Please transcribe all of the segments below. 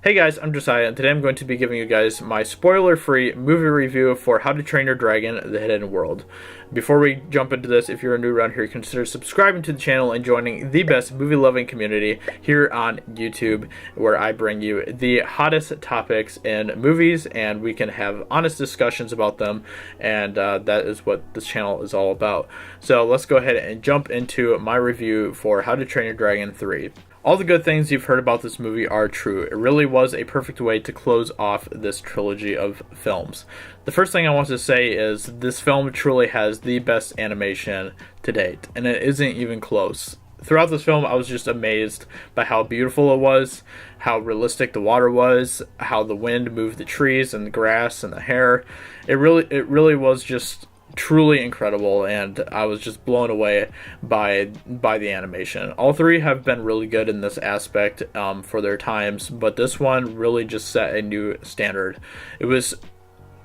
Hey guys, I'm Josiah, and today I'm going to be giving you guys my spoiler-free movie review for How to Train Your Dragon: The Hidden World. Before we jump into this, if you're new around here, consider subscribing to the channel and joining the best movie-loving community here on YouTube, where I bring you the hottest topics in movies, and we can have honest discussions about them, and that is what this channel is all about. So let's go ahead and jump into my review for How to Train Your Dragon 3. All the good things you've heard about this movie are true. It really was a perfect way to close off this trilogy of films. The first thing I want to say is this film truly has the best animation to date, and it isn't even close. Throughout this film, I was just amazed by how beautiful it was, how realistic the water was, how the wind moved the trees and the grass and the hair. It really was just truly incredible, and I was just blown away by the animation. All three have been really good in this aspect for their times, but this one really just set a new standard. It was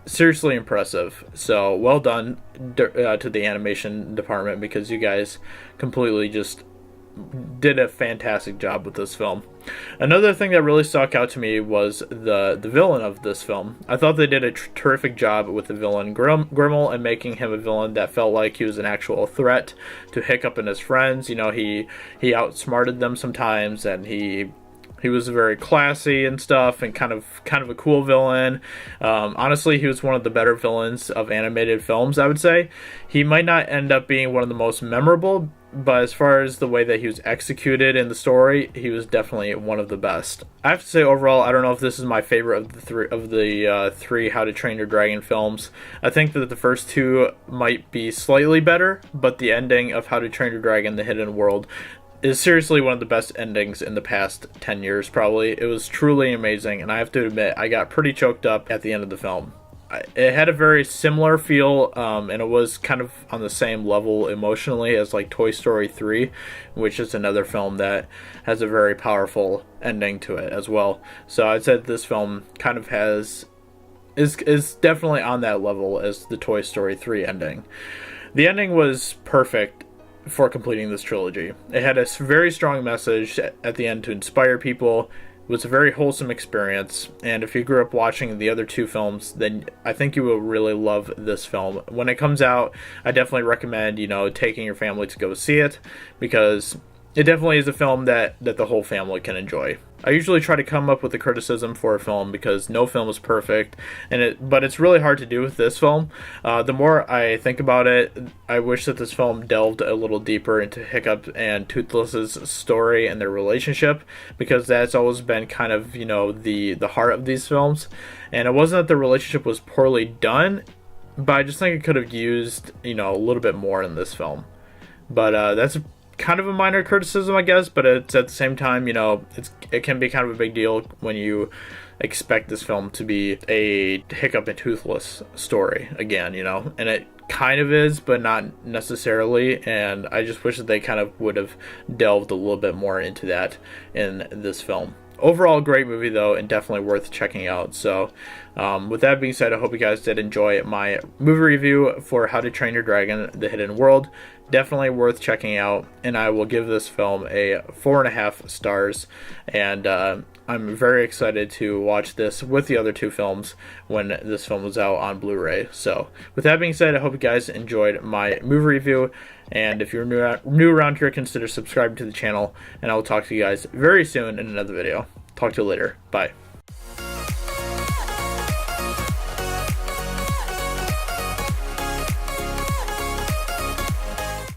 seriously impressive. So well done to the animation department, because you guys completely just did a fantastic job with this film. Another thing that really stuck out to me was the villain of this film. I thought they did a terrific job with the villain Grimmel, and making him a villain that felt like he was an actual threat to Hiccup and his friends. You know, he outsmarted them sometimes, and he was very classy and stuff, and kind of a cool villain. Honestly, he was one of the better villains of animated films, I would say. He might not end up being one of the most memorable, but as far as the way that he was executed in the story, he was definitely one of the best. I have to say, overall, I don't know if this is my favorite of the three How to Train Your Dragon films. I think that the first two might be slightly better, but the ending of How to Train Your Dragon: The Hidden World is seriously one of the best endings in the past 10 years, probably. It was truly amazing, and I have to admit, I got pretty choked up at the end of the film. It had a very similar feel, and it was kind of on the same level emotionally as like Toy Story 3, which is another film that has a very powerful ending to it as well. So I'd say this film kind of is definitely on that level as the Toy Story 3 ending. The ending was perfect for completing this trilogy. It had a very strong message at the end to inspire people. It was a very wholesome experience, and if you grew up watching the other two films, then I think you will really love this film. When it comes out, I definitely recommend, taking your family to go see it, because it definitely is a film that the whole family can enjoy. I usually try to come up with a criticism for a film, because no film is perfect, but it's really hard to do with this film. The more I think about it, I wish that this film delved a little deeper into Hiccup and Toothless's story and their relationship, because that's always been kind of, the heart of these films. And it wasn't that the relationship was poorly done, but I just think it could have used, a little bit more in this film. But that's kind of a minor criticism, I guess, but it's at the same time, it can be kind of a big deal when you expect this film to be a Hiccup and Toothless story again, and it kind of is, but not necessarily. And I just wish that they kind of would have delved a little bit more into that in this film. Overall, great movie though, and definitely worth checking out. So with that being said, I hope you guys did enjoy my movie review for How to Train Your Dragon: The Hidden World. Definitely worth checking out, and I will give this film a 4.5 stars, and I'm very excited to watch this with the other two films when this film was out on Blu-ray. So with that being said, I hope you guys enjoyed my movie review, and if you're new around here, consider subscribing to the channel, and I will talk to you guys very soon in another video. Talk to you later. Bye.